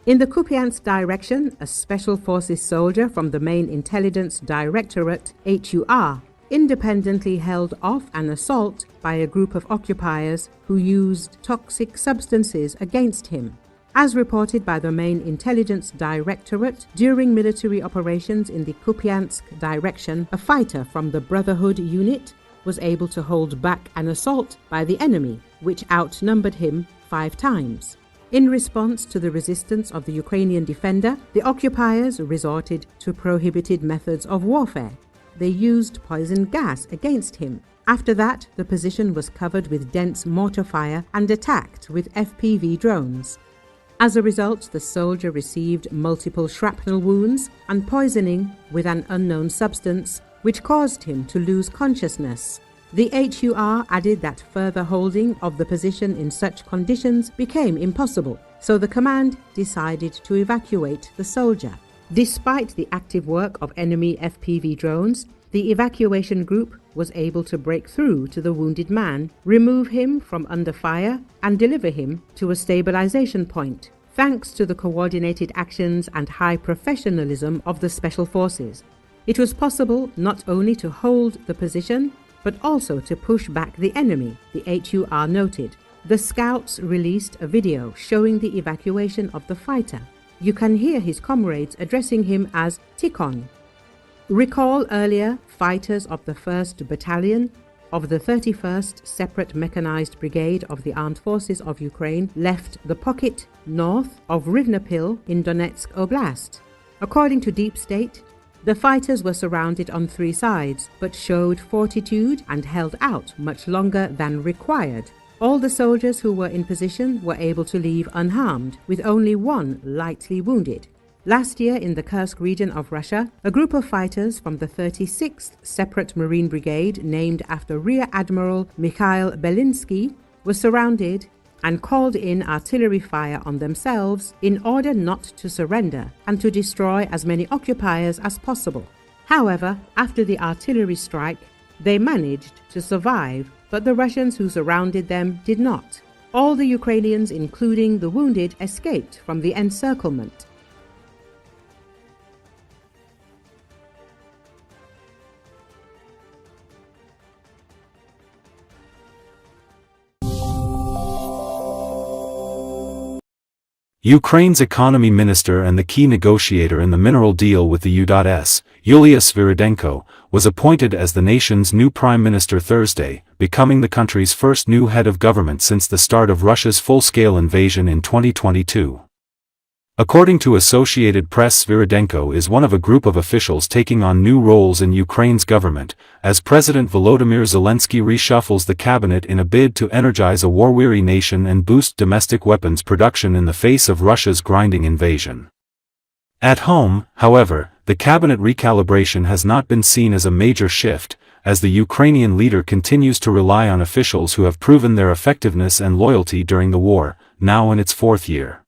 In the Kupyansk direction, a Special Forces soldier from the Main Intelligence Directorate, HUR, independently held off an assault by a group of occupiers who used toxic substances against him. As reported by the Main Intelligence Directorate, during military operations in the Kupyansk direction, a fighter from the Brotherhood unit was able to hold back an assault by the enemy, which outnumbered him 5 times. In response to the resistance of the Ukrainian defender, the occupiers resorted to prohibited methods of warfare. They used poison gas against him. After that, the position was covered with dense mortar fire and attacked with FPV drones. As a result, the soldier received multiple shrapnel wounds and poisoning with an unknown substance, which caused him to lose consciousness. The HUR added that further holding of the position in such conditions became impossible, so the command decided to evacuate the soldier. Despite the active work of enemy FPV drones, the evacuation group was able to break through to the wounded man, remove him from under fire, and deliver him to a stabilization point, thanks to the coordinated actions and high professionalism of the Special Forces. It was possible not only to hold the position, but also to push back the enemy, the HUR noted. The scouts released a video showing the evacuation of the fighter. You can hear his comrades addressing him as Tikhon. Recall earlier, fighters of the 1st Battalion of the 31st Separate Mechanized Brigade of the Armed Forces of Ukraine left the pocket north of Rivnepil in Donetsk Oblast. According to Deep State, the fighters were surrounded on 3 sides, but showed fortitude and held out much longer than required. All the soldiers who were in position were able to leave unharmed, with only 1 lightly wounded. Last year, in the Kursk region of Russia, a group of fighters from the 36th Separate Marine Brigade, named after Rear Admiral Mikhail Belinsky, was surrounded and called in artillery fire on themselves in order not to surrender and to destroy as many occupiers as possible. However, after the artillery strike, they managed to survive, but the Russians who surrounded them did not. All the Ukrainians, including the wounded, escaped from the encirclement. Ukraine's economy minister and the key negotiator in the mineral deal with the U.S., Yulia Sviridenko, was appointed as the nation's new prime minister Thursday, becoming the country's first new head of government since the start of Russia's full-scale invasion in 2022. According to Associated Press, Sviridenko is one of a group of officials taking on new roles in Ukraine's government, as President Volodymyr Zelensky reshuffles the cabinet in a bid to energize a war-weary nation and boost domestic weapons production in the face of Russia's grinding invasion. At home, however, the cabinet recalibration has not been seen as a major shift, as the Ukrainian leader continues to rely on officials who have proven their effectiveness and loyalty during the war, now in its 4th year.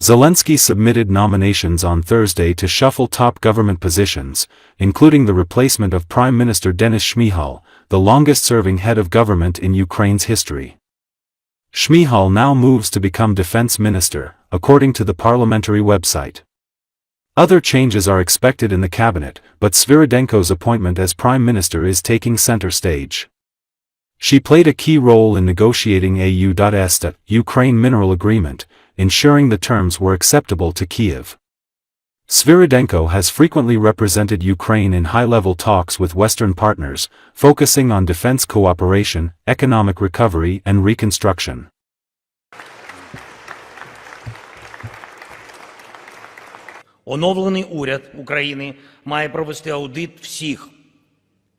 Zelensky submitted nominations on Thursday to shuffle top government positions, including the replacement of Prime Minister Denis Shmyhal, the longest-serving head of government in Ukraine's history. Shmyhal now moves to become defense minister, according to the parliamentary website. Other changes are expected in the cabinet, but Sviridenko's appointment as prime minister is taking center stage. She played a key role in negotiating a U.S. Ukraine mineral agreement, ensuring the terms were acceptable to Kiev. Sviridenko has frequently represented Ukraine in high-level talks with Western partners, focusing on defense cooperation, economic recovery and reconstruction. Оновлений уряд України має провести аудит всіх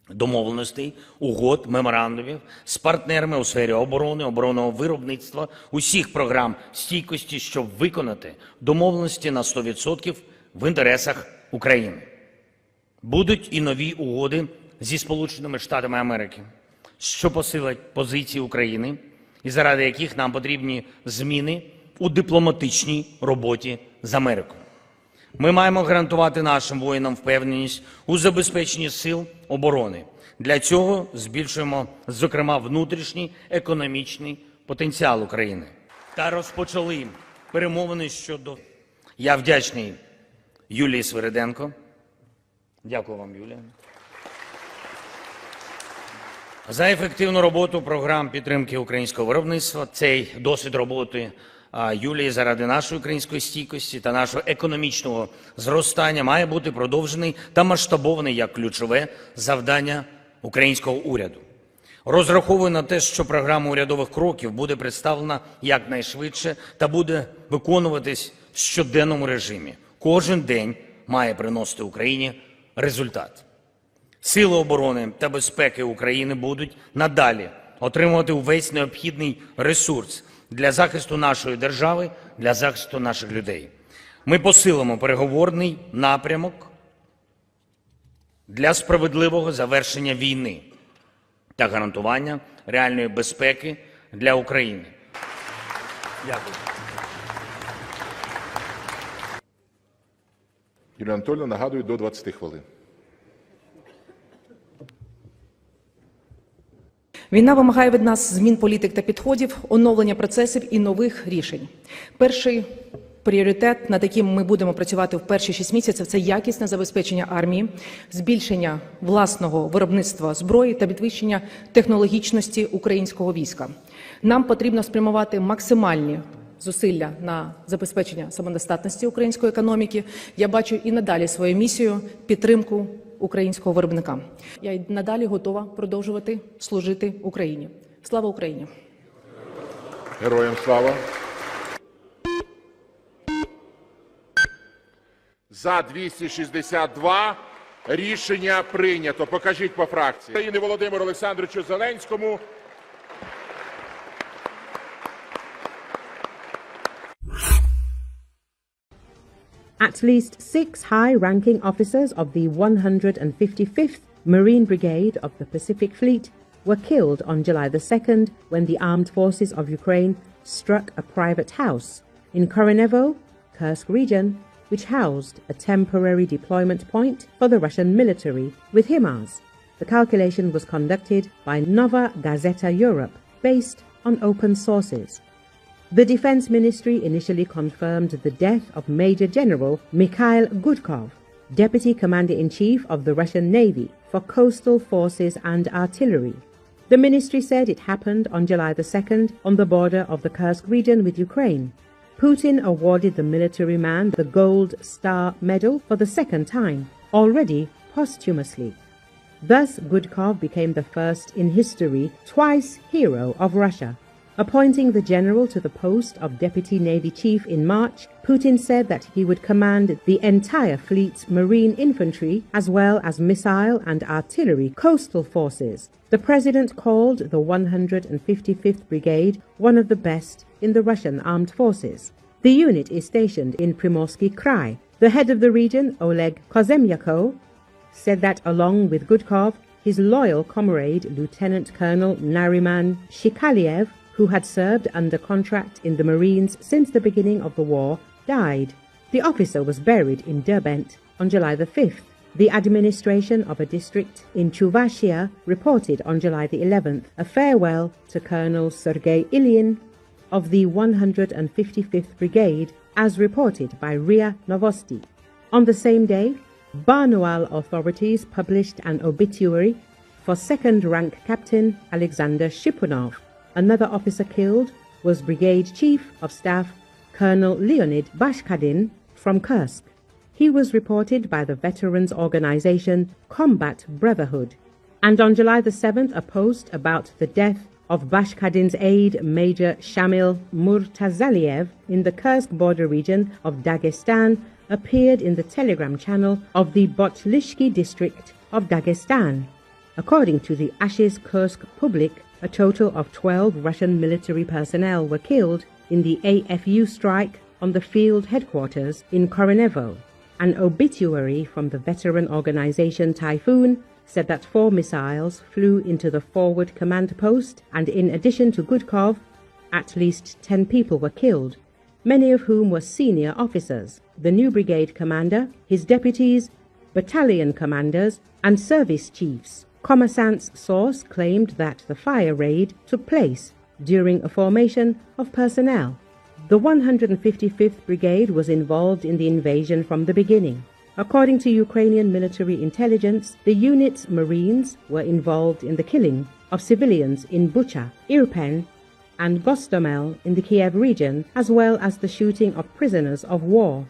домовленостей, угод, меморандумів з партнерами у сфері оборони, оборонного виробництва, усіх програм стійкості, щоб виконати домовленості на 100% в інтересах України. Будуть і нові угоди зі Сполученими Штатами Америки, що посилять позиції України і заради яких нам потрібні зміни у дипломатичній роботі з Америкою. Ми маємо гарантувати нашим воїнам впевненість у забезпеченні сил оборони. Для цього збільшуємо, зокрема, внутрішній економічний потенціал України. Та розпочали перемовини щодо Я вдячний Юлії Свириденко. Дякую вам, Юлія. За ефективну роботу програм підтримки українського виробництва. Цей досвід роботи Юлії заради нашої української стійкості та нашого економічного зростання має бути продовжений та масштабований як ключове завдання українського уряду. Розраховую на те, що програма урядових кроків буде представлена якнайшвидше та буде виконуватись в щоденному режимі. Кожен день має приносити Україні результат. Сили оборони та безпеки України будуть надалі отримувати увесь необхідний ресурс для захисту нашої держави, для захисту наших людей. Ми посилимо переговорний напрямок для справедливого завершення війни та гарантування реальної безпеки для України. Дякую. Юлія Анатольовна, нагадую, до 20 хвилин. Війна вимагає від нас змін політик та підходів, оновлення процесів і нових рішень. Перший пріоритет, над яким ми будемо працювати в перші 6 місяців, це якісне забезпечення армії, збільшення власного виробництва зброї та підвищення технологічності українського війська. Нам потрібно спрямувати максимальні зусилля на забезпечення самодостатності української економіки. Я бачу і надалі свою місію – підтримку українського виробника. Я й надалі готова продовжувати служити Україні. Слава Україні! Героям слава! За 262 рішення прийнято. Покажіть по фракції. України Володимиру Олександровичу Зеленському. At least 6 high-ranking officers of the 155th Marine Brigade of the Pacific Fleet were killed on July the 2nd when the armed forces of Ukraine struck a private house in Koronevo, Kursk region, which housed a temporary deployment point for the Russian military with HIMARS. The calculation was conducted by Nova Gazeta Europe, based on open sources. The Defense Ministry initially confirmed the death of Major General Mikhail Gudkov, Deputy Commander-in-Chief of the Russian Navy for Coastal Forces and Artillery. The ministry said it happened on July the 2nd on the border of the Kursk region with Ukraine. Putin awarded the military man the Gold Star Medal for the second time, already posthumously. Thus, Gudkov became the first in history twice hero of Russia. Appointing the general to the post of Deputy Navy Chief in March, Putin said that he would command the entire fleet's marine infantry as well as missile and artillery coastal forces. The president called the 155th Brigade one of the best in the Russian armed forces. The unit is stationed in Primorsky Krai. The head of the region, Oleg Kozemyakov, said that along with Gudkov, his loyal comrade, Lieutenant Colonel Nariman Shikaliev, who had served under contract in the Marines since the beginning of the war, died. The officer was buried in Derbent on July the 5th. The administration of a district in Chuvashia reported on July the 11th a farewell to Colonel Sergei Ilyin of the 155th Brigade, as reported by RIA Novosti. On the same day, Barnaul authorities published an obituary for second-rank Captain Alexander Shipunov. Another officer killed was Brigade Chief of Staff Colonel Leonid Bashkadin from Kursk. He was reported by the veterans organization Combat Brotherhood. And on July the 7th, a post about the death of Bashkadin's aide, Major Shamil Murtazaliev, in the Kursk border region of Dagestan appeared in the Telegram channel of the Botlishki district of Dagestan. According to the Ashes Kursk Public, a total of 12 Russian military personnel were killed in the AFU strike on the field headquarters in Koronevo. An obituary from the veteran organization Typhoon said that 4 missiles flew into the forward command post, and in addition to Gudkov, at least 10 people were killed, many of whom were senior officers, the new brigade commander, his deputies, battalion commanders, and service chiefs. Kommersant's source claimed that the fire raid took place during a formation of personnel. The 155th Brigade was involved in the invasion from the beginning. According to Ukrainian military intelligence, the unit's Marines were involved in the killing of civilians in Bucha, Irpin, and Gostomel in the Kiev region, as well as the shooting of prisoners of war.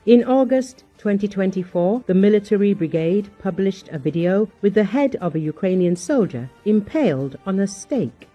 In August 2024, the military brigade published a video with the head of a Ukrainian soldier impaled on a stake.